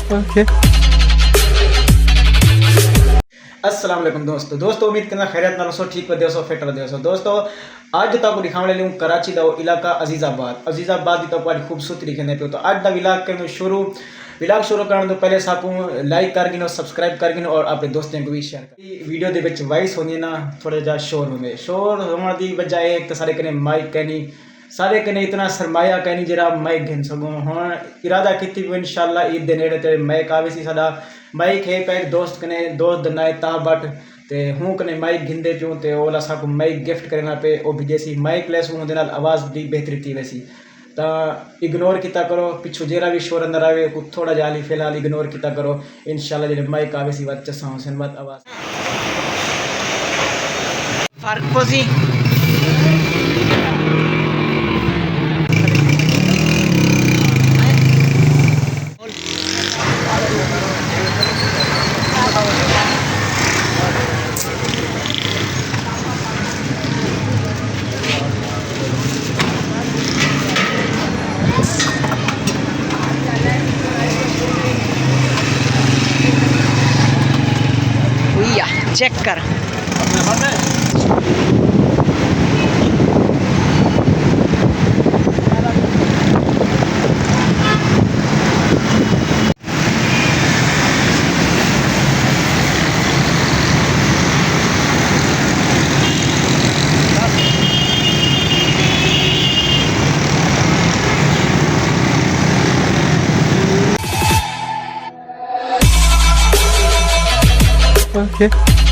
Okay. अस्सलाम वालेकुम दोस्तों उम्मीद करना खैरियत नाल सो ठीक वधे सो फिट वधे सो दोस्तों आज तक दिखाने वाले हूँ कराची का इलाका अजीजाबाद की तो बड़ी खूबसूरती दिखने पे तो आज का विलाग शुरू करने तो पहले साकू लाइक कर गिनो सब्सक्राइब कर गिनो और अपने दोस्तों को भी शेयर कर वीडियो दे विच वॉइस होनी ना थोड़ा जा शोर होने की वजह है एक तो सारे कने माइक कहनी सारे कने इतना सरमाया कहनी जरा माइक घिन सकूँ हुण इरादा की इंशाल्लाह ईद दे नेड़े ते माइक आवे सी साडा माइक है पे दोस्त दनाए ता बट ते हूँ कने माइक घिंदे पियूँ ते ओला साकू माइक गिफ्ट करना पे ओ भी जैसी माइक लेस हूँ दे नाल आवाज़ दी बेहतरी थी वैसी तो इग्नोर किया करो पिछू जेरा भी शोर अंदर आवे को थोड़ा जाली फिलहाल इग्नोर किया करो इंशाल्लाह जो माइक आवे सी बात चसा हुसैन बात आवाज़ फर्क पोसी चेक कर Okay.